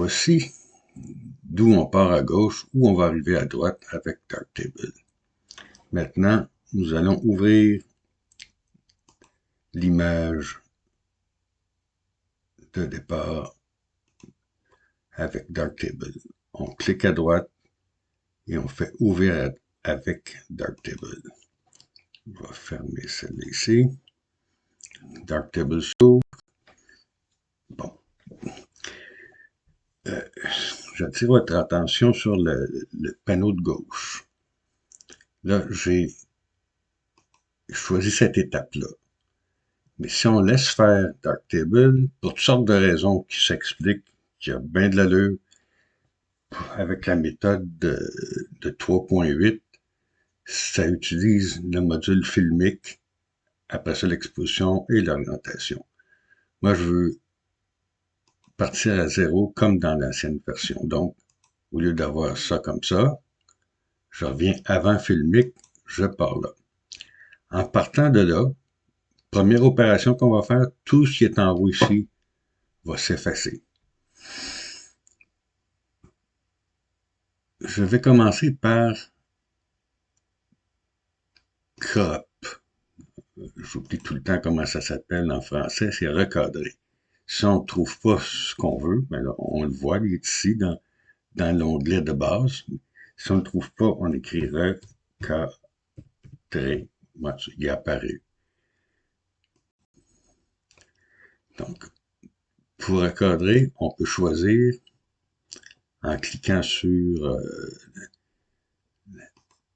voici d'où on part à gauche, où on va arriver à droite avec Darktable. Maintenant, nous allons ouvrir l'image de départ avec Darktable. On clique à droite et on fait ouvrir avec Darktable. Je vais fermer celle-là ici. Darktable s'ouvre. Bon. J'attire votre attention sur le panneau de gauche. Là, j'ai choisi cette étape-là. Mais si on laisse faire Darktable, pour toutes sortes de raisons qui s'expliquent, qui a bien de l'allure, avec la méthode de 3.8, ça utilise le module filmique, après ça l'exposition et l'orientation. Moi, je veux partir à zéro comme dans l'ancienne version. Donc, au lieu d'avoir ça comme ça, je reviens avant filmique, je pars là. En partant de là, première opération qu'on va faire, tout ce qui est en haut ici va s'effacer. Je vais commencer par crop. J'oublie tout le temps comment ça s'appelle en français, c'est recadrer. Si on ne trouve pas ce qu'on veut, ben là, on le voit, il est ici dans l'onglet de base. Si on ne le trouve pas, on écrit recadrer. Moi, il apparaît. Donc, pour recadrer, on peut choisir en cliquant sur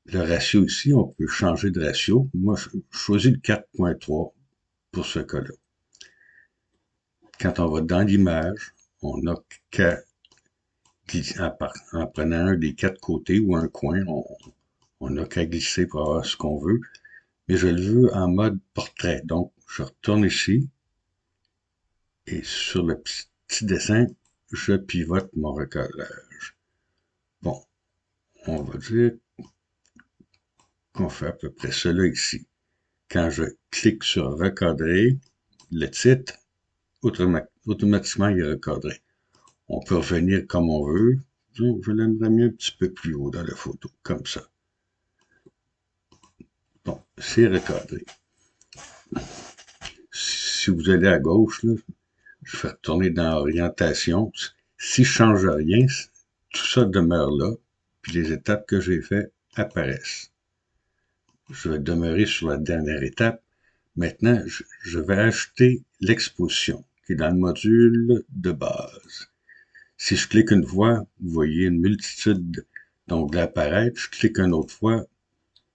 le ratio ici, on peut changer de ratio. Moi, je choisis le 4.3 pour ce cas-là. Quand on va dans l'image, on n'a qu'à, en prenant un des quatre côtés ou un coin, on n'a qu'à glisser pour avoir ce qu'on veut. Mais je le veux en mode portrait. Donc, je retourne ici et sur le petit dessin, je pivote mon recadrage. Bon, on va dire qu'on fait à peu près cela ici. Quand je clique sur recadrer, le titre, automatiquement, il est recadré. On peut revenir comme on veut. Je l'aimerais mieux un petit peu plus haut dans la photo, comme ça. Bon, c'est recadré. Si vous allez à gauche, là, je vais retourner dans orientation. Si je ne change rien, tout ça demeure là, puis les étapes que j'ai faites apparaissent. Je vais demeurer sur la dernière étape. Maintenant, je vais ajouter l'exposition, qui est dans le module de base. Si je clique une fois, vous voyez une multitude d'onglets apparaître. Je clique une autre fois,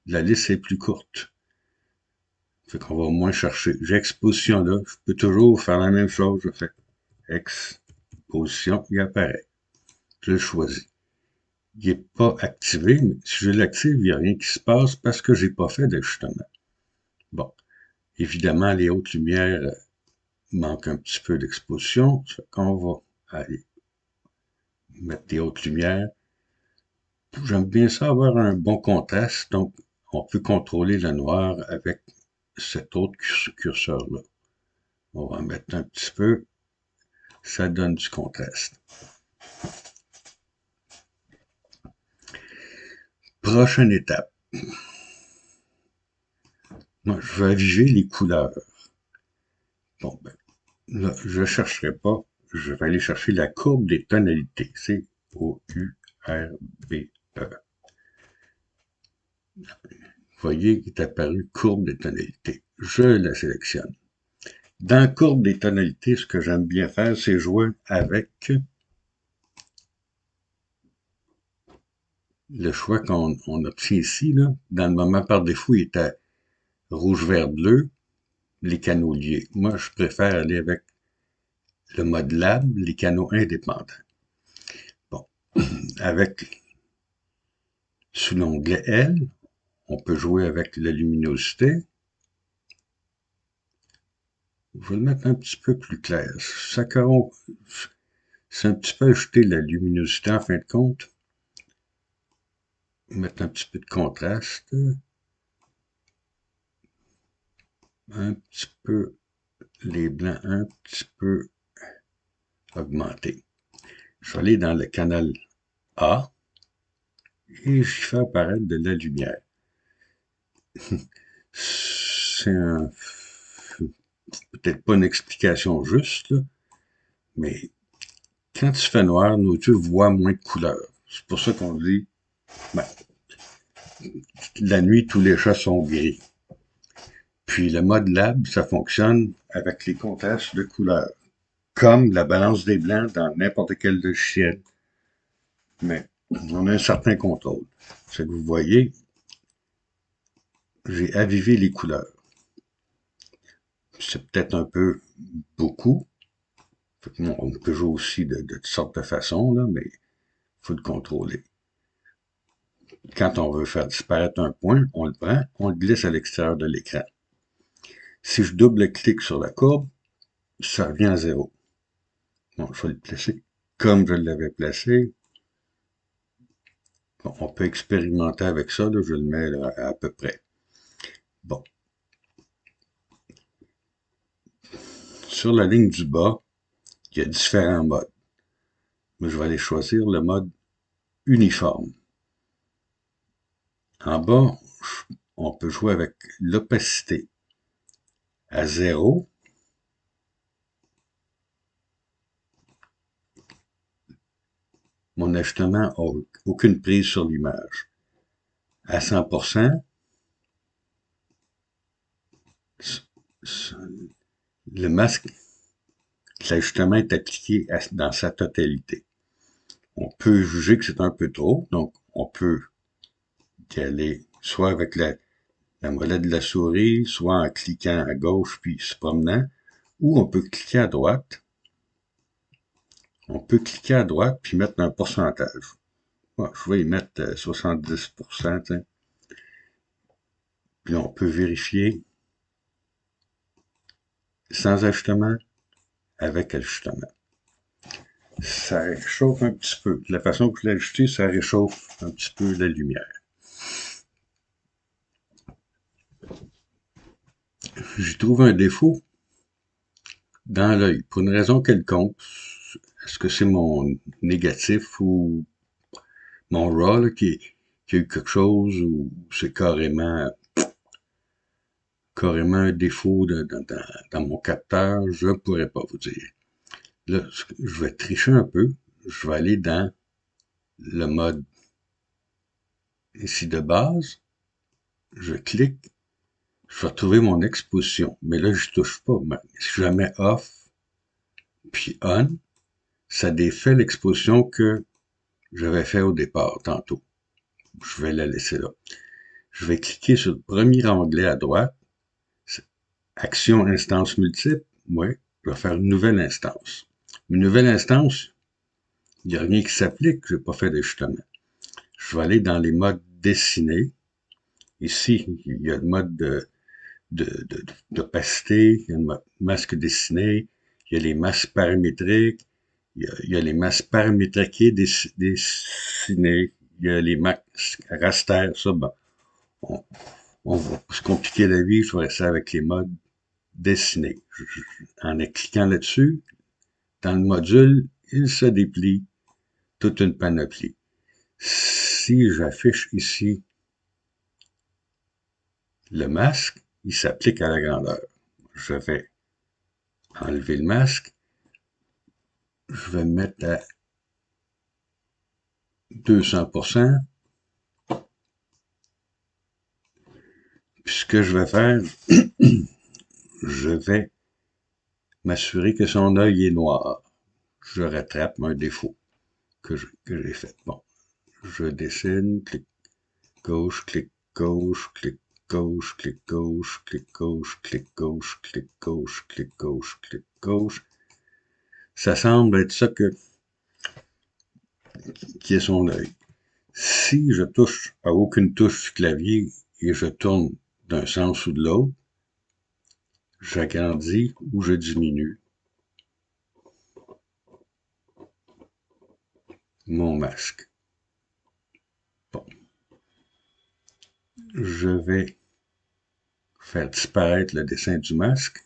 la liste est plus courte. Fait qu'on va moins chercher. J'ai exposition là, je peux toujours faire la même chose. Je fais exposition, il apparaît. Je le choisis. Il n'est pas activé, mais si je l'active, il n'y a rien qui se passe parce que j'ai pas fait d'ajustement. Bon. Évidemment, les hautes lumières manquent un petit peu d'exposition. Ça fait qu'on va aller mettre des hautes lumières. J'aime bien ça avoir un bon contraste, donc on peut contrôler le noir avec cet autre curseur-là. On va en mettre un petit peu, ça donne du contraste. Prochaine étape. Moi, je vais aviger les couleurs. Bon, ben, là, je ne chercherai pas, je vais aller chercher la courbe des tonalités. C'est C-O-U-R-B-E. Vous voyez qu'il est apparu courbe des tonalités. Je la sélectionne. Dans courbe des tonalités, ce que j'aime bien faire, c'est jouer avec le choix qu'on obtient ici. Là. Dans le moment par défaut, il était rouge, vert, bleu, les canaux liés. Moi, je préfère aller avec le mode lab, les canaux indépendants. Bon, avec sous l'onglet L, on peut jouer avec la luminosité. Je vais le mettre un petit peu plus clair. C'est un petit peu ajouter la luminosité en fin de compte. Mettre un petit peu de contraste. Un petit peu les blancs, un petit peu augmentés. Je vais aller dans le canal A et j'y fais apparaître de la lumière. C'est peut-être pas une explication juste, là, mais quand tu fais noir, nos yeux voient moins de couleurs. C'est pour ça qu'on dit, ben, la nuit, tous les chats sont gris. Puis le mode lab, ça fonctionne avec les contrastes de couleurs, comme la balance des blancs dans n'importe quel logiciel. Mais on a un certain contrôle. C'est que vous voyez, j'ai avivé les couleurs. C'est peut-être un peu beaucoup. On peut jouer aussi de toutes sortes de façons, là, mais il faut le contrôler. Quand on veut faire disparaître un point, on le prend, on le glisse à l'extérieur de l'écran. Si je double-clique sur la courbe, ça revient à 0. Bon, je vais le placer comme je l'avais placé. Bon, on peut expérimenter avec ça, là, je le mets là, à peu près. Bon. Sur la ligne du bas, il y a différents modes. Mais je vais aller choisir le mode uniforme. En bas, on peut jouer avec l'opacité à 0. Mon ajustement n'a aucune prise sur l'image. À 100%, le masque, l'ajustement est appliqué dans sa totalité. On peut juger que c'est un peu trop, donc on peut y aller soit avec la molette de la souris, soit en cliquant à gauche puis se promenant, ou on peut cliquer à droite. On peut cliquer à droite puis mettre un pourcentage. Ouais, je vais y mettre 70%, t'sais. Puis on peut vérifier sans ajustement, avec ajustement. Ça réchauffe un petit peu. De la façon que je l'ai ajusté, ça réchauffe un petit peu la lumière. J'y trouve un défaut dans l'œil. Pour une raison quelconque, est-ce que c'est mon négatif ou mon RAW là, qui a eu quelque chose ou c'est carrément un défaut dans mon capteur, je ne pourrais pas vous dire. Là, je vais tricher un peu. Je vais aller dans le mode ici de base. Je clique. Je vais trouver mon exposition. Mais là, je touche pas. Si je la mets off, puis on, ça défait l'exposition que j'avais fait au départ, tantôt. Je vais la laisser là. Je vais cliquer sur le premier onglet à droite. Action instance multiple. Oui, je vais faire une nouvelle instance. Une nouvelle instance, il n'y a rien qui s'applique, je n'ai pas fait d'ajustement. Je vais aller dans les modes dessinés. Ici, il y a le mode d'opacité, il y a le mode masque dessiné, il y a les masques paramétriques, il y a les masques paramétriqués dessinés, il y a les masques raster, ça, ben, on va se compliquer la vie, je ferai ça avec les modes dessinés. En cliquant là-dessus, dans le module, il se déplie toute une panoplie. Si j'affiche ici le masque, il s'applique à la grandeur. Je vais enlever le masque. Je vais me mettre à 200%. Puis ce que je vais faire, je vais m'assurer que son œil est noir. Je rattrape un défaut que j'ai fait. Bon, je dessine, clic gauche, clic gauche, clic gauche, clic gauche, clic gauche, clic gauche, clic gauche, clic gauche, clic gauche. Ça semble être ça qui est son œil. Si je touche à aucune touche du clavier et je tourne d'un sens ou de l'autre, j'agrandis ou je diminue mon masque. Bon. Je vais faire disparaître le dessin du masque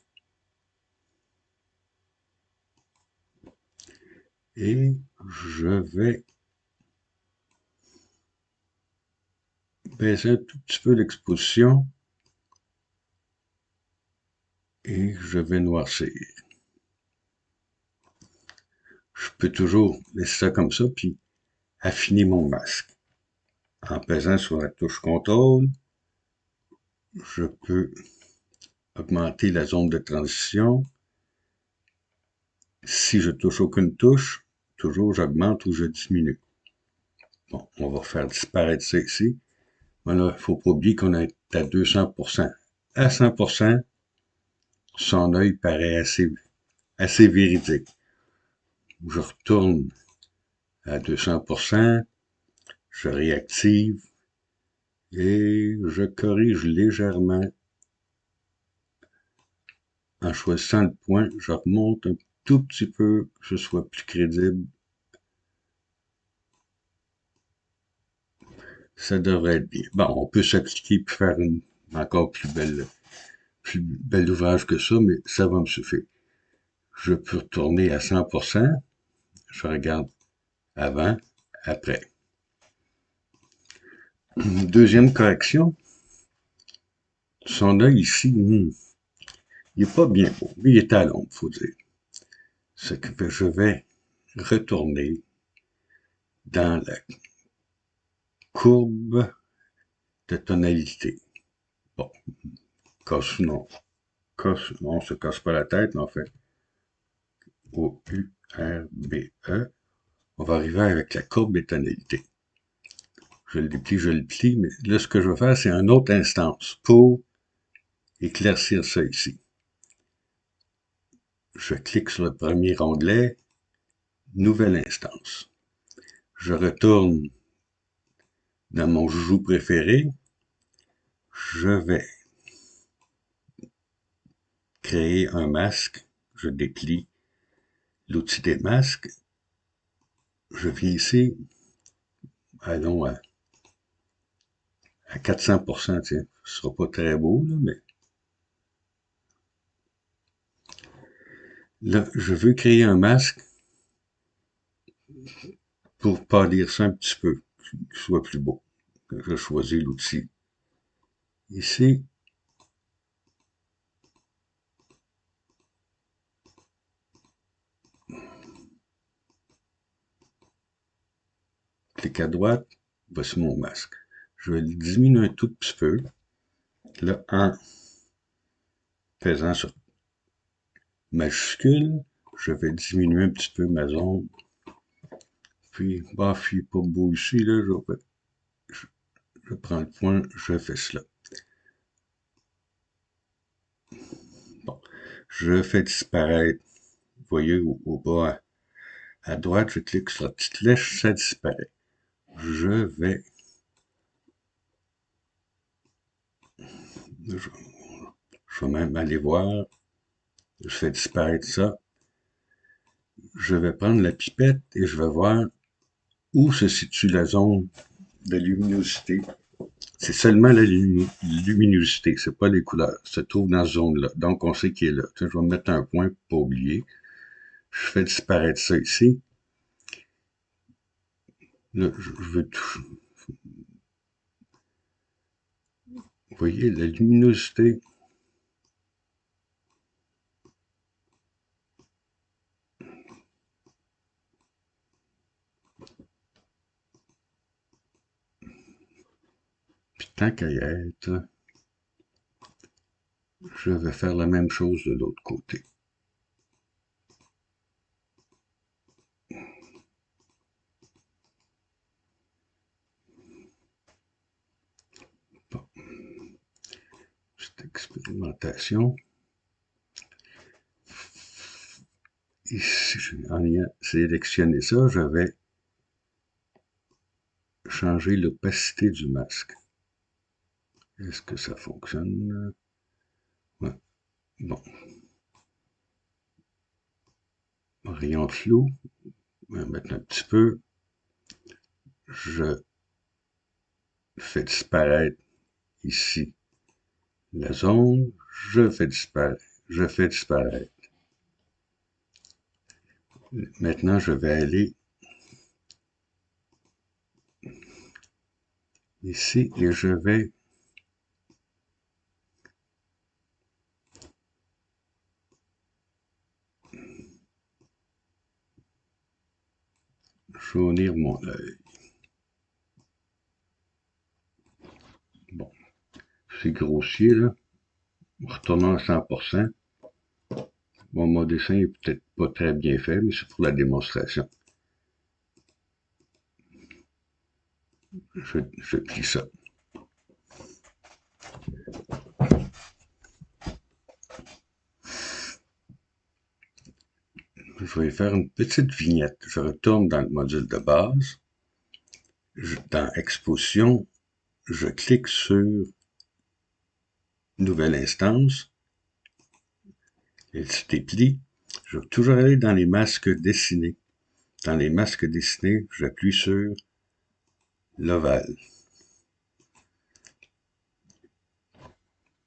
et je vais baisser un tout petit peu l'exposition et je vais noircir. Je peux toujours laisser ça comme ça, puis affiner mon masque. En pesant sur la touche contrôle, je peux augmenter la zone de transition. Si je touche aucune touche, toujours j'augmente ou je diminue. Bon, on va faire disparaître ça ici. Voilà, il ne faut pas oublier qu'on est à 200%. À 100%, son œil paraît assez véridique. Je retourne à 200%, je réactive et je corrige légèrement en choisissant le point. Je remonte un tout petit peu, que ce soit plus crédible. Ça devrait être bien. Bon, on peut s'appliquer pour faire une encore plus bel ouvrage que ça, mais ça va me suffire. Je peux retourner à 100%. Je regarde avant, après. Deuxième correction. Son œil ici, il n'est pas bien beau. Il est à l'ombre, faut dire. Ce que je vais retourner dans la courbe de tonalité. Bon, non. On se casse pas la tête, mais en fait. O-U-R-B-E. On va arriver avec la courbe des tonalités. Je le plie, mais là, ce que je vais faire, c'est une autre instance pour éclaircir ça ici. Je clique sur le premier onglet, nouvelle instance. Je retourne dans mon joujou préféré. Je vais créer un masque. Je déplie l'outil des masques. Je viens ici, allons à 400%, tiens, ce sera pas très beau, là, mais là, je veux créer un masque pour pâlir ça un petit peu, qu'il soit plus beau. Je choisis l'outil ici. Clique à droite, voici mon masque. Je vais le diminuer un tout petit peu. Là, en faisant sur majuscule, je vais diminuer un petit peu ma zone. Puis, bah, il n'est pas beau ici, là, je prends le point, je fais cela. Bon, je fais disparaître, vous voyez, au bas à droite, je clique sur la petite flèche, ça disparaît. Je vais, je vais même aller voir, je fais disparaître ça. Je vais prendre la pipette et je vais voir où se situe la zone de luminosité. C'est seulement la luminosité, c'est pas les couleurs. Ça se trouve dans cette zone-là. Donc, on sait qu'il est là. Je vais mettre un point pour pas oublier. Je fais disparaître ça ici. Là, je veux tout. Vous voyez, la luminosité. Puis tant qu'à y être, je vais faire la même chose de l'autre côté. Bon, petite expérimentation. Ici, en ayant sélectionné ça, je vais changer l'opacité du masque. Est-ce que ça fonctionne? Ouais. Bon. Rayon flou. On va mettre un petit peu. Je fais disparaître ici la zone. Je fais disparaître. Je fais disparaître. Maintenant, je vais aller ici et je vais jaunir mon œil. Bon, c'est grossier là. Retournons à 100%. Bon, mon dessin est peut-être pas très bien fait, mais c'est pour la démonstration. Je plie ça. Je vais faire une petite vignette. Je retourne dans le module de base. Dans Exposition, je clique sur Nouvelle instance. Elle se déplie. Je vais toujours aller dans les masques dessinés. Dans les masques dessinés, j'appuie sur l'ovale.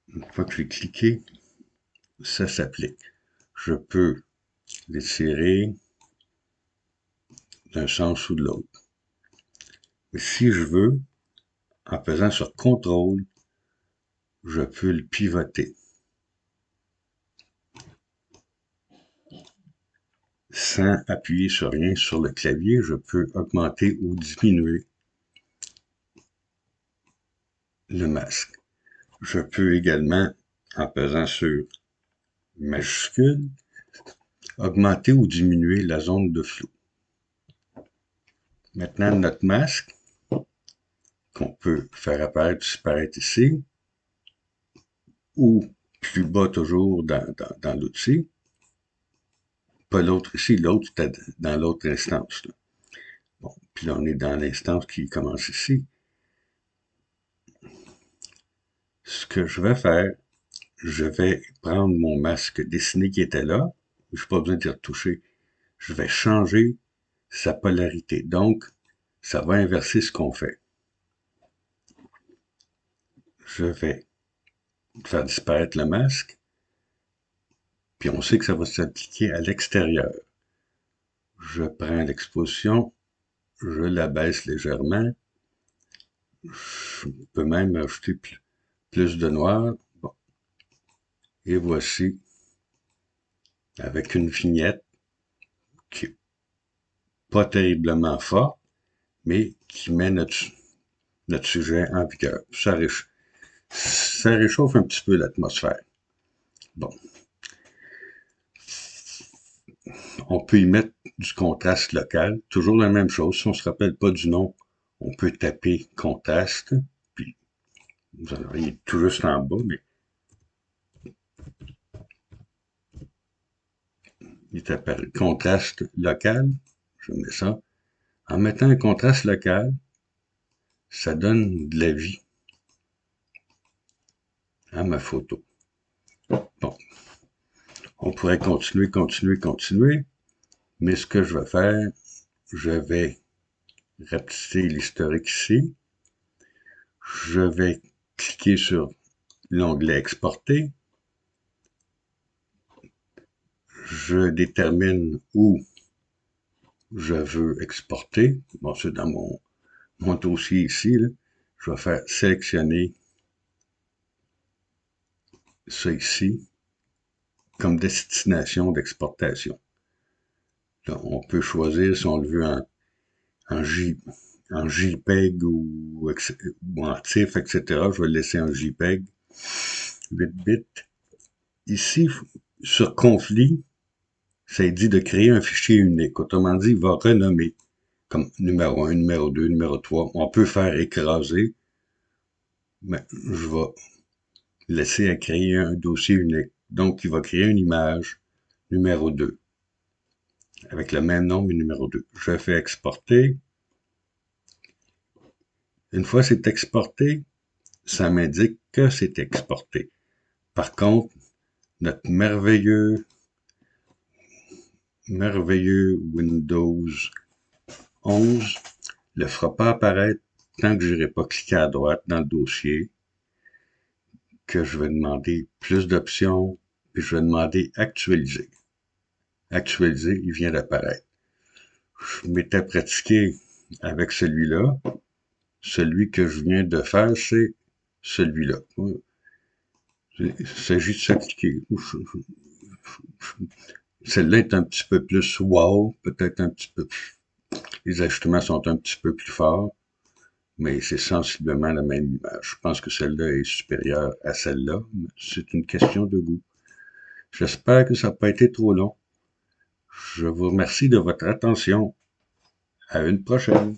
Une fois que j'ai cliqué, ça s'applique. Je peux l'étirer d'un sens ou de l'autre. Mais si je veux, en faisant sur CTRL, je peux le pivoter. Sans appuyer sur rien sur le clavier, je peux augmenter ou diminuer le masque. Je peux également, en pesant sur majuscule, augmenter ou diminuer la zone de flou. Maintenant, notre masque, qu'on peut faire apparaître ici, ou plus bas toujours dans l'outil. Pas l'autre ici, l'autre c'était dans l'autre instance. Là. Bon, puis là, on est dans l'instance qui commence ici. Ce que je vais faire, je vais prendre mon masque dessiné qui était là. Je n'ai pas besoin d'y retoucher. Je vais changer sa polarité. Donc, ça va inverser ce qu'on fait. Je vais faire disparaître le masque. Puis on sait que ça va s'appliquer à l'extérieur. Je prends l'exposition, je la baisse légèrement. Je peux même ajouter plus de noir. Bon. Et voici, avec une vignette qui est pas terriblement forte, mais qui met notre sujet en vigueur. Ça réchauffe un petit peu l'atmosphère. Bon. On peut y mettre du contraste local. Toujours la même chose. Si on ne se rappelle pas du nom, on peut taper contraste. Puis, vous en auriez tout juste en bas, mais il est apparu. Contraste local. Je mets ça. En mettant un contraste local, ça donne de la vie à ma photo. Bon. On pourrait continuer. Mais ce que je vais faire, je vais rapetisser l'historique ici. Je vais cliquer sur l'onglet Exporter. Je détermine où je veux exporter. Bon, c'est dans mon dossier ici. Là. Je vais faire sélectionner ça ici comme destination d'exportation. On peut choisir si on le veut en JPEG ou en TIFF, etc. Je vais le laisser en JPEG. 8 bits. Ici, sur conflit, ça dit de créer un fichier unique. Autrement dit, il va renommer comme numéro 1, numéro 2, numéro 3. On peut faire écraser, mais je vais laisser à créer un dossier unique. Donc, il va créer une image numéro 2 avec le même nom, mais numéro 2. Je fais exporter. Une fois c'est exporté, ça m'indique que c'est exporté. Par contre, notre merveilleux Windows 11 le fera pas apparaître tant que je n'irai pas cliquer à droite dans le dossier, que je vais demander plus d'options, puis je vais demander actualiser. Actualiser, il vient d'apparaître. Je m'étais pratiqué avec celui-là. Celui que je viens de faire, c'est celui-là. Il s'agit de s'appliquer. Celle-là est un petit peu plus wow, peut-être un petit peu. Les ajustements sont un petit peu plus forts, mais c'est sensiblement la même image. Je pense que celle-là est supérieure à celle-là. C'est une question de goût. J'espère que ça n'a pas été trop long. Je vous remercie de votre attention. À une prochaine.